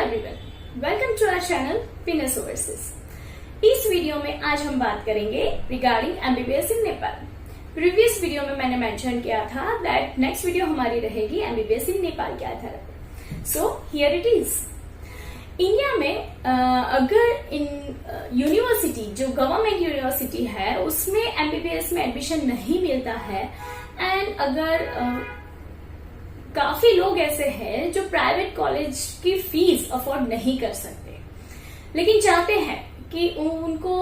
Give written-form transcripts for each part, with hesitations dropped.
Everyone, welcome to our channel पिनस overseas. इस video में आज हम बात करेंगे regarding MBBS in Nepal. Previous video में मैंने मेंशन किया था दैट नेक्स्ट वीडियो हमारी रहेगी एमबीबीएस इन नेपाल के आधार पर। So here it is. India में अगर इन यूनिवर्सिटी जो गवर्नमेंट यूनिवर्सिटी है उसमें एमबीबीएस में एडमिशन नहीं मिलता है एंड अगर काफी लोग ऐसे हैं जो प्राइवेट कॉलेज की फीस अफोर्ड नहीं कर सकते लेकिन चाहते हैं कि उनको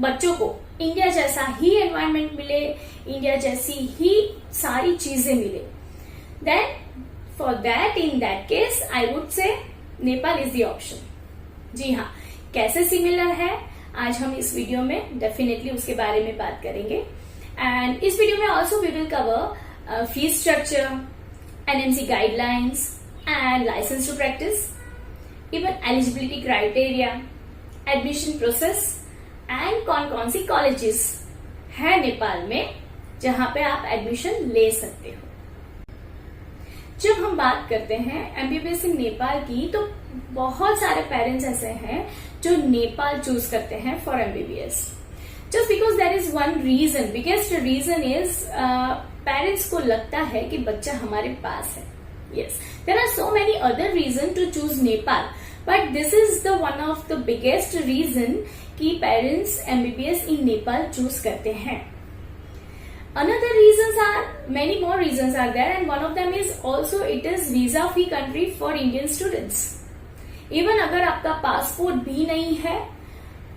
बच्चों को इंडिया जैसा ही एनवायरनमेंट मिले, इंडिया जैसी ही सारी चीजें मिले, then for that in that case I would say Nepal is the option. जी हाँ, कैसे सिमिलर है आज हम इस वीडियो में डेफिनेटली उसके बारे में बात करेंगे। एंड इस वीडियो में also we will cover fees structure, NMC guidelines and license to practice, even eligibility criteria, admission process and कौन सी कॉलेजेस है नेपाल में जहां पे आप एडमिशन ले सकते हो। जब हम बात करते हैं एमबीबीएस इन नेपाल की तो बहुत सारे पेरेंट्स ऐसे हैं जो नेपाल चूज करते हैं for MBBS just because there is one reason. Biggest reason is parents को लगता है कि बच्चा हमारे पास है। Yes, there are so many other reason to choose Nepal but this is the one of the biggest reason कि parents MBBS in Nepal choose करते हैं। Another reasons are, many more reasons are there and one of them is also it is visa free country for Indian students. Even अगर आपका passport भी नहीं है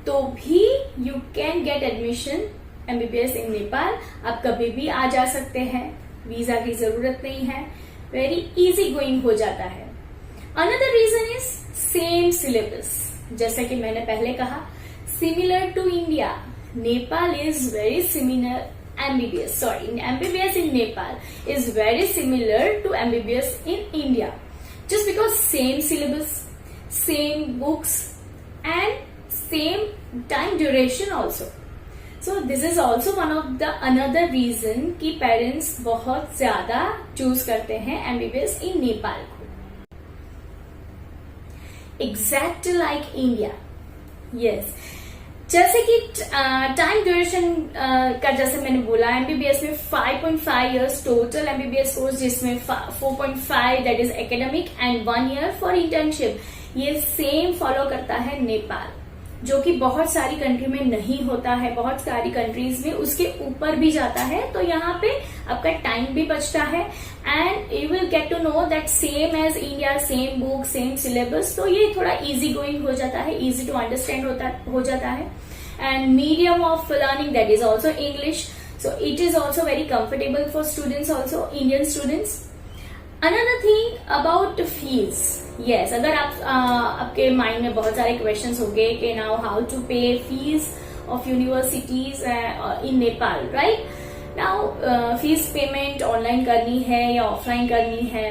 तो भी you can get admission MBBS in Nepal. आप कभी भी आ जा सकते हैं, वीजा की जरूरत नहीं है, वेरी इजी गोइंग हो जाता है। Another reason is same syllabus. जैसे कि मैंने पहले कहा, similar to India, Nepal is very similar MBBS, MBBS in Nepal is very similar to MBBS in India just because same syllabus, same books and same time duration also. So this is also one of the another reason कि parents बहुत ज्यादा choose करते हैं MBBS in Nepal को। Exact like India, yes. जैसे कि time duration का जैसे मैंने बोला, एमबीबीएस में 5.5 इयर्स टोटल एमबीबीएस कोर्स जिसमें 4.5 that is academic and 1 year for internship. ये सेम फॉलो करता है नेपाल, जो कि बहुत सारी कंट्री में नहीं होता है, बहुत सारी कंट्रीज में उसके ऊपर भी जाता है। तो यहाँ पे आपका टाइम भी बचता है and you will get to know that same as India, same book, same syllabus. तो ये थोड़ा इजी गोइंग हो जाता है, इजी टू अंडरस्टैंड हो जाता है। And medium of learning that is also English, so it is also very comfortable for students, also Indian students. Another thing about fees, yes, अगर आपके माइंड में बहुत सारे क्वेश्चंस होंगे कि नाउ हाउ टू पे fees of universities in Nepal, right? Now fees payment online करनी है या ऑफलाइन करनी है?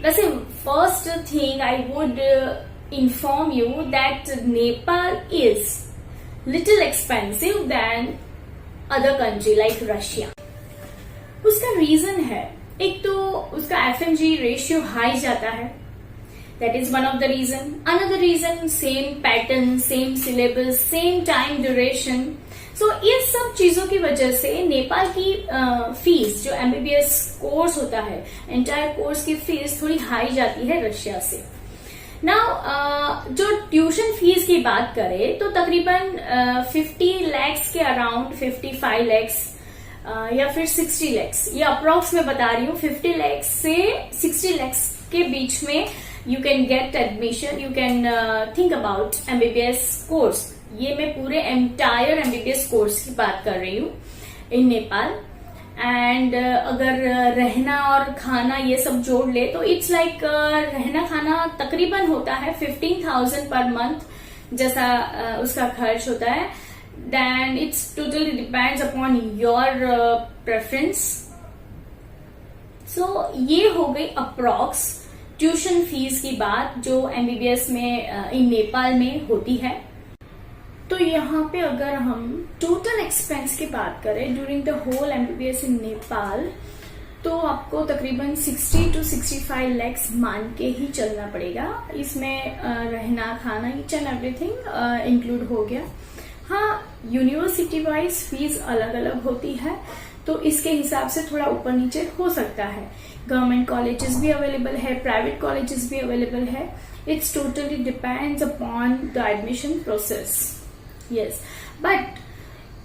वैसे first thing I would inform you that Nepal is little expensive than other country like Russia. उसका रीजन है, एक तो उसका FMG रेशियो हाई जाता है, that is one of the reason. Another reason, same pattern, same syllabus, same time duration. So इस सब चीजों की वजह से नेपाल की फीस, जो एमबीबीएस कोर्स होता है, एंटायर कोर्स की फीस थोड़ी हाई जाती है रशिया से। नाउ जो ट्यूशन फीस की बात करें तो तकरीबन 50 lakhs के अराउंड, 55 lakhs या फिर 60 lakhs, ये अप्रोक्स में बता रही हूँ, 50 lakhs से 60 lakhs के बीच में you can get admission, you can think about MBBS course. ये मैं पूरे एंटायर एमबीबीएस कोर्स की बात कर रही हूँ इन नेपाल। एंड अगर रहना और खाना ये सब जोड़ ले तो इट्स लाइक रहना खाना तकरीबन होता है 15,000 पर मंथ जैसा उसका खर्च होता है। Then it's totally depends upon your preference. So ये हो गई अप्रॉक्स ट्यूशन फीस की बात जो एमबीबीएस में इन नेपाल में होती है। तो यहाँ पे अगर हम टोटल एक्सपेंस की बात करें during the whole MBBS in Nepal, तो आपको तकरीबन 60 to 65 lakhs मान के ही चलना पड़ेगा। इसमें रहना खाना ईच एंड एवरीथिंग इंक्लूड हो गया। हाँ, यूनिवर्सिटी वाइज फीस अलग अलग होती है, तो इसके हिसाब से थोड़ा ऊपर नीचे हो सकता है। गवर्नमेंट कॉलेजेस भी अवेलेबल है, प्राइवेट कॉलेजेस भी अवेलेबल है। It's totally depends upon the admission process. Yes, but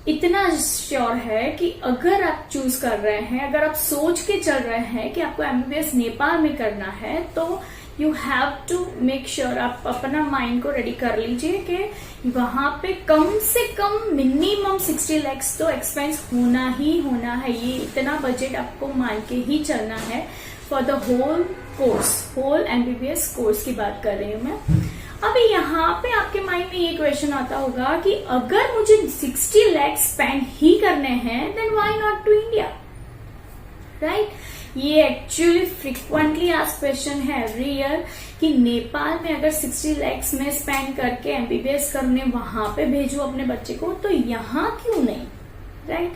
इतना श्योर है कि अगर आप चूज कर रहे हैं, अगर आप सोच के चल रहे हैं कि आपको एमबीबीएस नेपाल में करना है, तो you have to make sure, आप अपना माइंड को रेडी कर लीजिए कि वहां पे कम से कम मिनिमम 60 lakhs तो एक्सपेंस होना ही होना है। ये इतना बजट आपको मान के ही चलना है for the whole course, whole MBBS course की बात कर रही हूं मैं। अभी यहाँ पे आपके माइंड में ये क्वेश्चन आता होगा कि अगर मुझे 60 lakhs स्पेंड ही करने हैं, then why not to India, right? ये एक्चुअली फ्रिक्वेंटली आस्क्ड क्वेश्चन है एवरी ईयर कि नेपाल में अगर 60 lakhs में स्पेंड करके एमबीबीएस करने वहां पे भेजू अपने बच्चे को, तो यहाँ क्यों नहीं, राइट?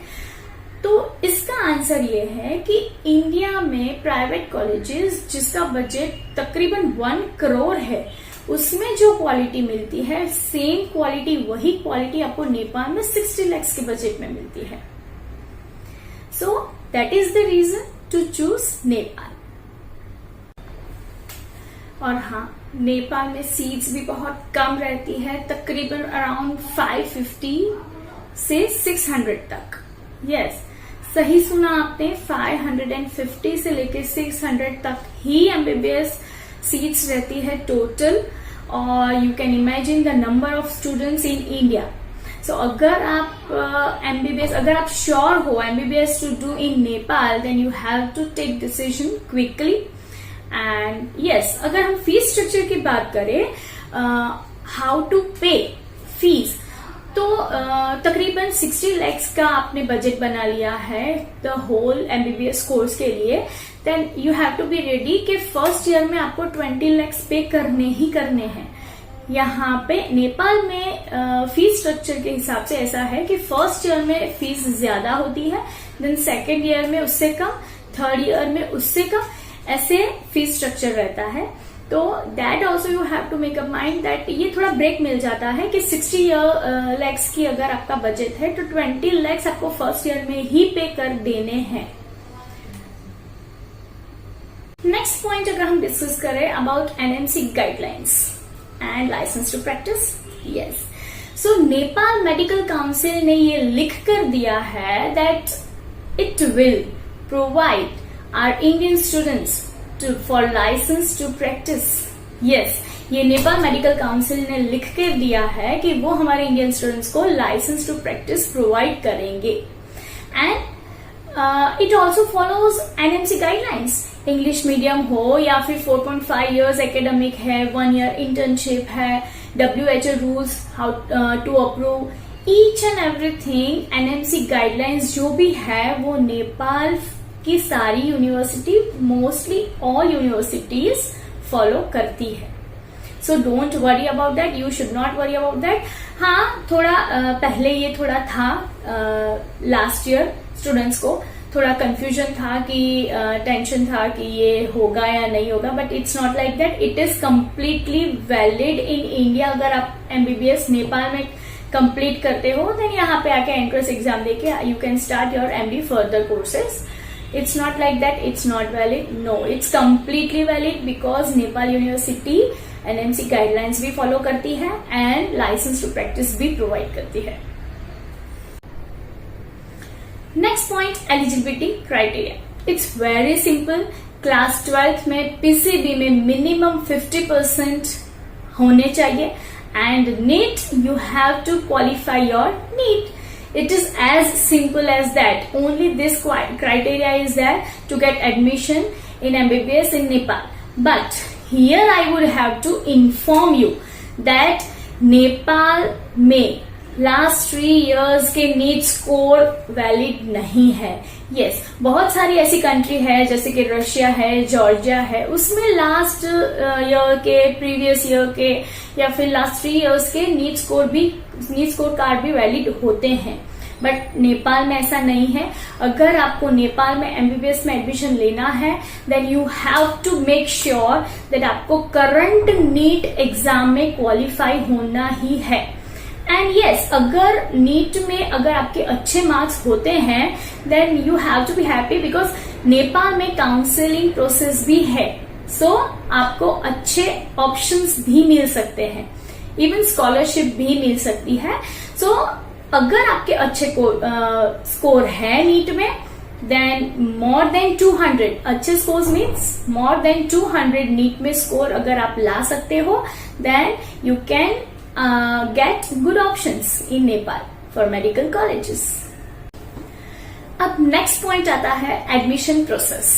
तो इसका आंसर ये है कि इंडिया में प्राइवेट कॉलेजेस जिसका बजट तकरीबन 1 crore है, उसमें जो क्वालिटी मिलती है, सेम क्वालिटी, वही क्वालिटी आपको नेपाल में 60 lakhs के बजट में मिलती है। So that is the reason to choose Nepal. और हाँ, नेपाल में सीट्स भी बहुत कम रहती है, तकरीबन अराउंड 550 से 600 तक। यस, सही सुना आपने, 550 से लेकर 600 तक ही एमबीबीएस सीट्स रहती है टोटल। और you can imagine the number of students in India. So अगर आप एमबीबीएस, अगर आप श्योर हो MBBS to do in Nepal, then you have to take decision quickly. And yes, अगर हम फीस स्ट्रक्चर की बात करें, हाउ टू पे फीस, तो तकरीबन 60 lakhs का आपने बजट बना लिया है द होल एमबीबीएस कोर्स के लिए, then you have to be ready कि फर्स्ट ईयर में आपको 20 lakhs पे करने ही करने हैं। यहाँ पे नेपाल में फीस स्ट्रक्चर के हिसाब से ऐसा है कि फर्स्ट ईयर में फीस ज्यादा होती है, देन सेकेंड ईयर में उससे कम, थर्ड ईयर में उससे कम, ऐसे फीस स्ट्रक्चर रहता है। तो that also you have to make up mind that ये थोड़ा ब्रेक मिल जाता है कि 60 lakhs की अगर आपका बजट है, तो 20 lakhs आपको फर्स्ट ईयर में ही पे कर देने हैं। नेक्स्ट पॉइंट अगर हम डिस्कस करें about NMC guidelines and license to practice. Yes, so Nepal medical council ने ये लिख कर दिया है that it will provide our Indian students for license to practice. Yes, ये नेपाल मेडिकल काउंसिल ने लिख कर दिया है कि वो हमारे इंडियन स्टूडेंट्स को लाइसेंस टू प्रैक्टिस प्रोवाइड करेंगे। And it also follows NMC guidelines. English medium हो या फिर 4.5 years एकेडमिक है, 1 year इंटर्नशिप है, WHO rules how to approve, each and everything NMC guidelines जो भी है वो नेपाल की सारी university, mostly all universities follow करती है। So don't worry about that, you should not worry about that. हाँ, थोड़ा पहले ये थोड़ा था, लास्ट ईयर स्टूडेंट्स को थोड़ा कंफ्यूजन था कि टेंशन था कि ये होगा या नहीं होगा, but it's not like that. It is completely valid in India. अगर आप एमबीबीएस नेपाल में कंप्लीट करते हो, देन यहाँ पे आके एंट्रेंस एग्जाम देके you can start your MD further courses. It's not like that, it's not valid. No, it's completely valid because Nepal university NMC guidelines भी फॉलो करती है एंड लाइसेंस टू प्रैक्टिस भी प्रोवाइड करती है। Next point, eligibility criteria. It's very simple. Class 12th में PCB में minimum 50% होने चाहिए and NEET you have to qualify your NEET. It is as simple as that. Only this criteria is there to get admission in MBBS in Nepal. But here I would have to inform you that Nepal में last 3 years के NEET score valid नहीं है। Yes, बहुत सारी ऐसी country है जैसे कि रशिया है, जॉर्जिया है, उसमें लास्ट ईयर के, प्रीवियस ईयर के या फिर लास्ट 3 years के नीट स्कोर कार्ड भी वैलिड होते हैं। बट नेपाल में ऐसा नहीं है। अगर आपको नेपाल में एमबीबीएस में एडमिशन लेना है then you have to make sure that आपको करंट नीट एग्जाम में क्वालिफाई होना ही है। एंड यस, अगर नीट में अगर आपके अच्छे मार्क्स होते हैं then you have to be happy because Nepal में काउंसलिंग प्रोसेस भी है। सो आपको अच्छे ऑप्शंस भी मिल सकते हैं, इवन स्कॉलरशिप भी मिल सकती है। सो अगर आपके अच्छे स्कोर है नीट में देन मोर देन 200, अच्छे score means more than 200 NEET में स्कोर अगर आप ला सकते हो then you can get good options in Nepal for medical colleges. अब next point आता है admission process.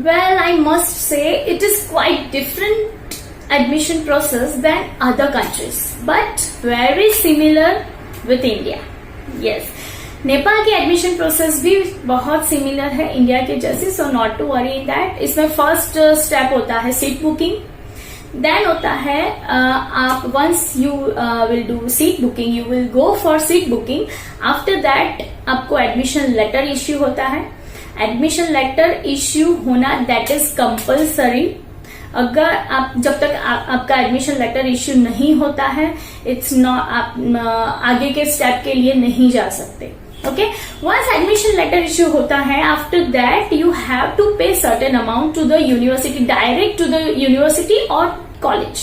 Well, I must say it is quite different admission process than other countries, but very similar with India. Yes, Nepal की admission process भी बहुत similar है India के जैसे, so not to worry in that. इसमें first step होता है seat booking, then होता है आप once you will do seat booking you will go for seat booking. After that आपको एडमिशन लेटर इश्यू होता है। एडमिशन लेटर इश्यू होना दैट इज कंपल्सरी। अगर आप जब तक आपका एडमिशन लेटर इश्यू नहीं होता है इट्स नॉट, आप आगे के स्टेप के लिए नहीं जा सकते। Okay, once admission letter issue होता है after that you have to pay certain amount to the university, direct to the university और कॉलेज।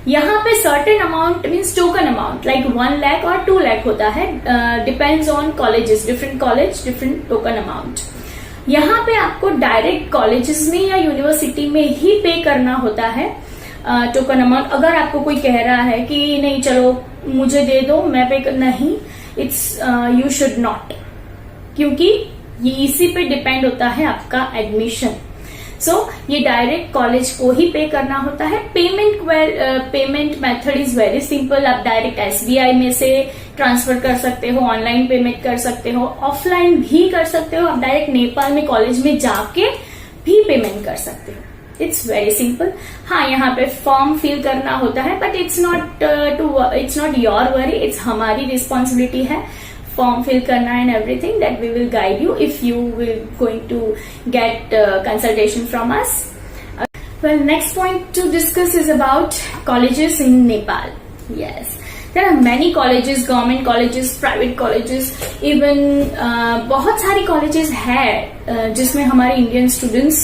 यहाँ पे certain amount means token amount like 1 lakh और 2 लाख होता है, depends on colleges, different college different token amount. यहाँ पे आपको डायरेक्ट कॉलेजेस में या यूनिवर्सिटी में ही पे करना होता है टोकन अमाउंट। अगर आपको कोई कह रहा है कि नहीं चलो मुझे दे दो मैं पे नहीं, इट्स यू शुड नॉट, क्योंकि ये इसी पे डिपेंड होता है आपका एडमिशन। सो ये डायरेक्ट कॉलेज को ही पे करना होता है। Payment method is very simple. आप डायरेक्ट एसबीआई में से ट्रांसफर कर सकते हो, ऑनलाइन पेमेंट कर सकते हो, ऑफलाइन भी कर सकते हो, आप डायरेक्ट नेपाल में कॉलेज में जाके भी पेमेंट कर सकते हो। It's very simple. हाँ, यहाँ पे फॉर्म फिल करना होता है but it's not your worry, it's हमारी रिस्पॉन्सिबिलिटी है फॉर्म फिल करना and everything that we will guide you if you will going to get consultation from us. Well, next point to discuss is about colleges in Nepal. Yes, there are many colleges, government colleges, private colleges, even बहुत सारी colleges है जिसमें हमारे Indian students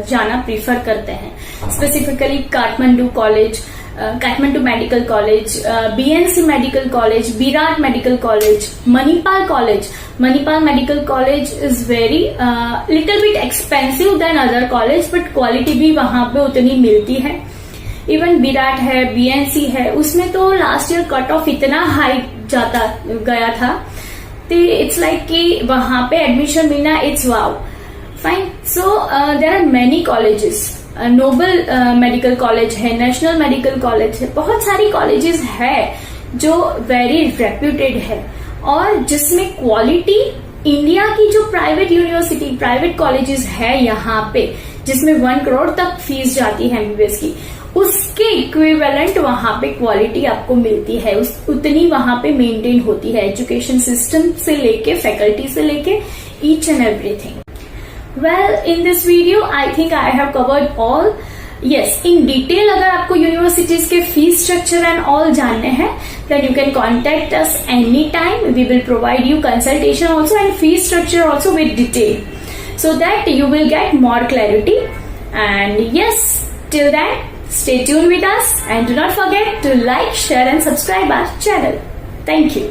जाना prefer करते हैं. Specifically Kathmandu college, Kathmandu medical college, BNC medical college, Virat medical college, Manipal college. Manipal medical college is very little bit expensive than other college, but quality भी वहां पे उतनी मिलती है. इवन विराट है, बीएनसी है, उसमें तो लास्ट ईयर कट ऑफ इतना हाई जाता गया था तो इट्स लाइक कि वहां पे एडमिशन मिलना it's wow fine. So there are many colleges. Noble medical college है, नेशनल मेडिकल कॉलेज है, बहुत सारी कॉलेजेस है जो वेरी रेप्यूटेड है और जिसमें क्वालिटी इंडिया की जो प्राइवेट यूनिवर्सिटी, प्राइवेट कॉलेजेस है यहाँ पे जिसमें 1 करोड़ तक फीस जाती है एमबीबीएस की, उसके इक्विवेलेंट वहां पे क्वालिटी आपको मिलती है. उतनी वहां पे मेंटेन होती है एजुकेशन सिस्टम से लेके, फैकल्टी से लेके, each and everything. Well, in this video I think I have covered all. Yes, in detail अगर आपको यूनिवर्सिटीज के फीस स्ट्रक्चर एंड ऑल जानने हैं then you can contact us any time. We will provide you consultation also and fees structure also with detail so that you will get more clarity. And yes, till then, stay tuned with us and do not forget to like, share and subscribe our channel. Thank you.